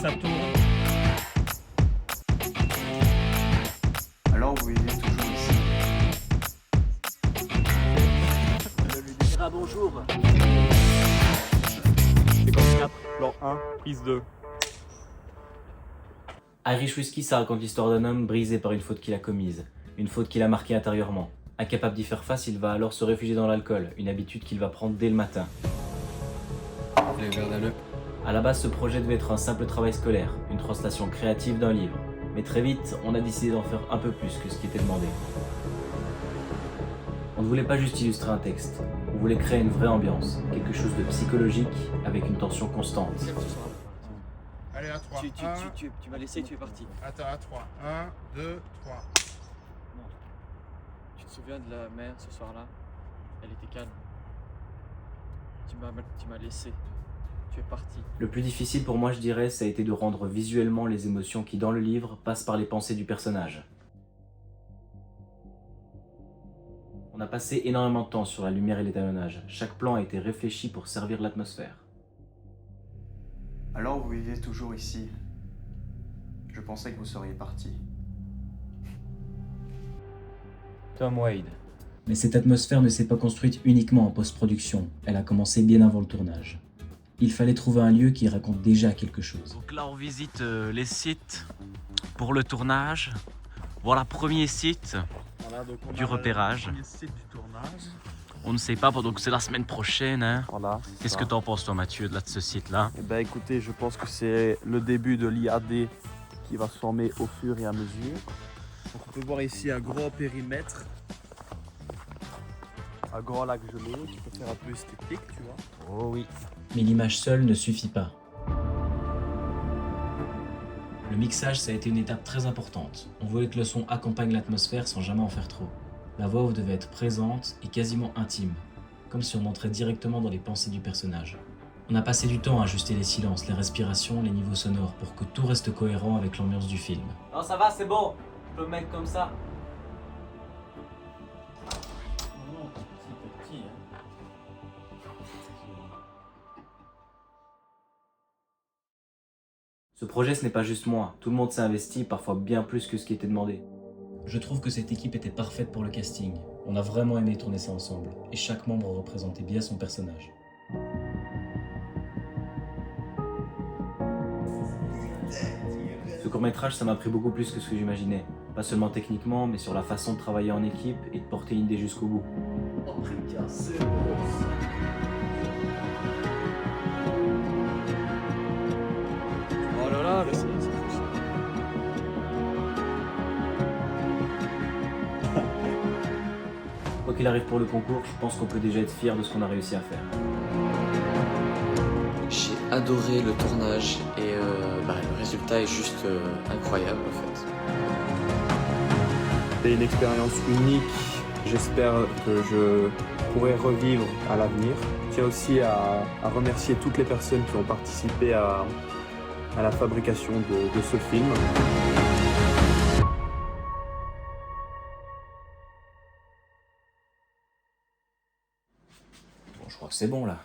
ça tourne. Alors vous vivez toujours ici. Ah bonjour. C'est comme 4, plan 1, prise 2. Irish Whiskey, ça raconte l'histoire d'un homme brisé par une faute qu'il a commise, une faute qu'il a marquée intérieurement. Incapable d'y faire face, il va alors se réfugier dans l'alcool, une habitude qu'il va prendre dès le matin. Les verres d'alep. À la base, ce projet devait être un simple travail scolaire, une translation créative d'un livre. Mais très vite, on a décidé d'en faire un peu plus que ce qui était demandé. On ne voulait pas juste illustrer un texte, on voulait créer une vraie ambiance, quelque chose de psychologique avec une tension constante. Allez, à 3. Tu m'as laissé, tu es parti. Attends, à 3. 1, 2, 3. Tu te souviens de la mer ce soir-là? Elle était calme. Tu m'as laissé. Tu es parti. Le plus difficile pour moi, je dirais, ça a été de rendre visuellement les émotions qui, dans le livre, passent par les pensées du personnage. On a passé énormément de temps sur la lumière et l'étalonnage. Chaque plan a été réfléchi pour servir l'atmosphère. Alors vous vivez toujours ici. Je pensais que vous seriez parti. Tom Wade. Mais cette atmosphère ne s'est pas construite uniquement en post-production, elle a commencé bien avant le tournage. Il fallait trouver un lieu qui raconte déjà quelque chose. Donc là, on visite les sites pour le tournage. Voilà, premier site. Voilà, donc on Du a repérage. Le premier site du tournage. On ne sait pas, donc c'est la semaine prochaine. Hein. Voilà. Qu'est-ce que t'en penses, toi, Mathieu, de ce site-là? Eh ben écoutez, je pense que c'est le début de l'IAD qui va se former au fur et à mesure. Donc on peut voir ici un grand périmètre. Un grand lac gelé qui peut faire un peu esthétique, tu vois. Oh oui. Mais l'image seule ne suffit pas. Le mixage, ça a été une étape très importante. On voulait que le son accompagne l'atmosphère sans jamais en faire trop. La voix off devait être présente et quasiment intime, comme si on entrait directement dans les pensées du personnage. On a passé du temps à ajuster les silences, les respirations, les niveaux sonores pour que tout reste cohérent avec l'ambiance du film. Non, ça va, c'est bon. Je peux me mettre comme ça. Ce projet, ce n'est pas juste moi. Tout le monde s'est investi, parfois bien plus que ce qui était demandé. Je trouve que cette équipe était parfaite pour le casting. On a vraiment aimé tourner ça ensemble, et chaque membre représentait bien son personnage. Ce court-métrage, ça m'a pris beaucoup plus que ce que j'imaginais. Pas seulement techniquement, mais sur la façon de travailler en équipe et de porter une idée jusqu'au bout. Oh là là, c'est Quoi qu'il arrive pour le concours, je pense qu'on peut déjà être fier de ce qu'on a réussi à faire. J'ai adoré le tournage et le résultat est juste incroyable en fait. C'est une expérience unique. J'espère que je pourrai revivre à l'avenir. Je tiens aussi à remercier toutes les personnes qui ont participé à la fabrication de ce film. Bon, je crois que c'est bon là.